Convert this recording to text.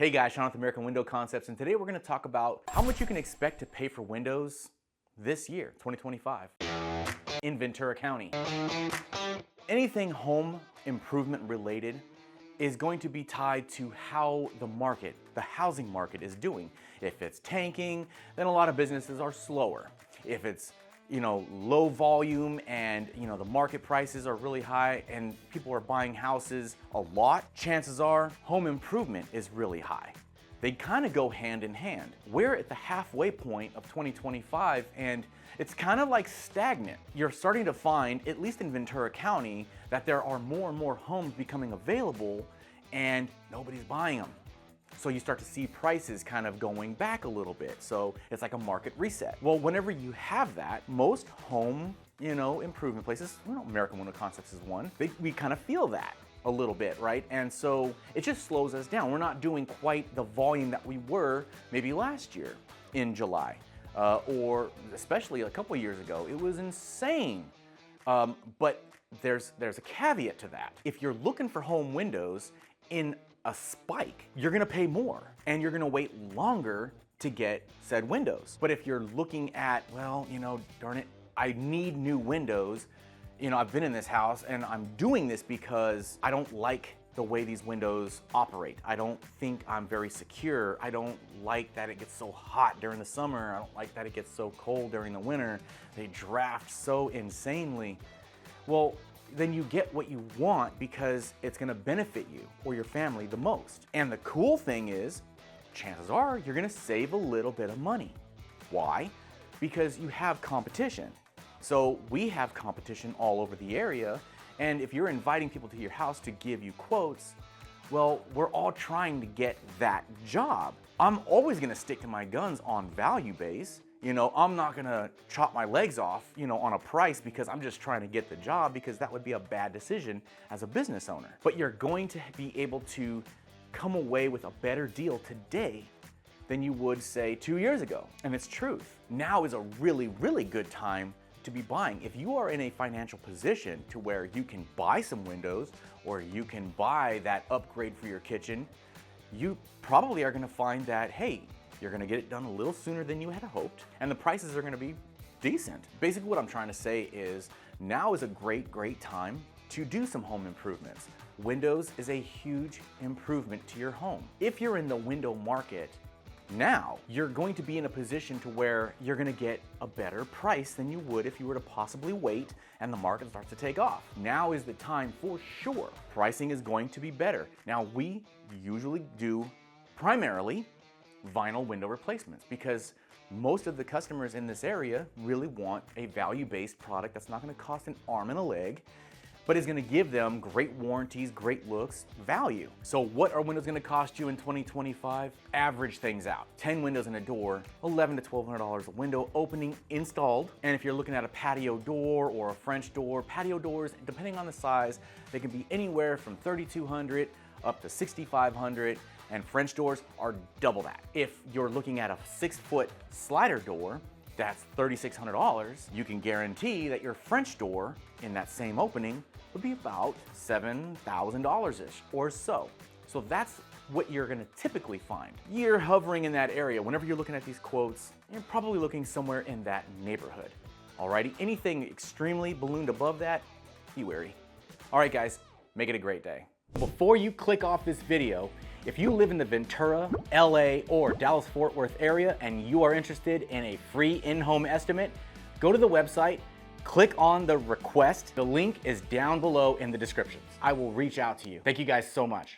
Hey guys, Sean with American Window Concepts, and today we're going to talk about how much you can expect to pay for windows this year, 2025, in Ventura County. Anything home improvement related is going to be tied to how the housing market is doing. If it's tanking, then a lot of businesses are slower. If it's low volume and the market prices are really high and people are buying houses a lot, chances are home improvement is really high. They kind of go hand in hand. We're at the halfway point of 2025 and it's kind of like stagnant. You're starting to find, at least in Ventura County, that there are more and more homes becoming available and nobody's buying them. So you start to see prices kind of going back a little bit. So it's like a market reset. Well, whenever you have that, most home, improvement places, American Window Concepts is one, we kind of feel that a little bit, right? And so it just slows us down. We're not doing quite the volume that we were maybe last year in July, or especially a couple of years ago. It was insane. But there's a caveat to that. If you're looking for home windows in a spike, you're gonna pay more and you're gonna wait longer to get said windows. But if you're looking at, darn it, I need new windows. I've been in this house and I'm doing this because I don't like the way these windows operate. I don't think I'm very secure. I don't like that it gets so hot during the summer. I don't like that it gets so cold during the winter. They draft so insanely. Well, then you get what you want because it's gonna benefit you or your family the most. And the cool thing is, chances are you're gonna save a little bit of money. Why? Because you have competition. So we have competition all over the area, and if you're inviting people to your house to give you quotes, well, we're all trying to get that job. I'm always gonna stick to my guns on value base. I'm not gonna chop my legs off, on a price because I'm just trying to get the job, because that would be a bad decision as a business owner. But you're going to be able to come away with a better deal today than you would, say, 2 years ago. And it's truth. Now is a really, really good time to be buying. If you are in a financial position to where you can buy some windows or you can buy that upgrade for your kitchen, you probably are gonna find that, hey, you're gonna get it done a little sooner than you had hoped, and the prices are gonna be decent. Basically what I'm trying to say is now is a great time to do some home improvements. Windows is a huge improvement to your home. If you're in the window market now, you're going to be in a position to where you're gonna get a better price than you would if you were to possibly wait and the market starts to take off. Now is the time for sure. Pricing is going to be better. Now we usually do primarily vinyl window replacements because most of the customers in this area really want a value-based product that's not going to cost an arm and a leg, but is going to give them great warranties, great looks, value. So what are windows going to cost you in 2025? Average things out. 10 windows in a door, $1,100 to $1,200 a window, opening, installed. And if you're looking at a patio door or a French door, patio doors, depending on the size, they can be anywhere from $3,200 up to $6,500. And French doors are double that. If you're looking at a 6-foot slider door, that's $3,600. You can guarantee that your French door in that same opening would be about $7,000-ish or so. So that's what you're gonna typically find. You're hovering in that area. Whenever you're looking at these quotes, you're probably looking somewhere in that neighborhood. Alrighty, anything extremely ballooned above that, be wary. All right guys, make it a great day. Before you click off this video, if you live in the Ventura, LA, or Dallas-Fort Worth area and you are interested in a free in-home estimate, go to the website, click on the request. The link is down below in the descriptions. I will reach out to you. Thank you guys so much.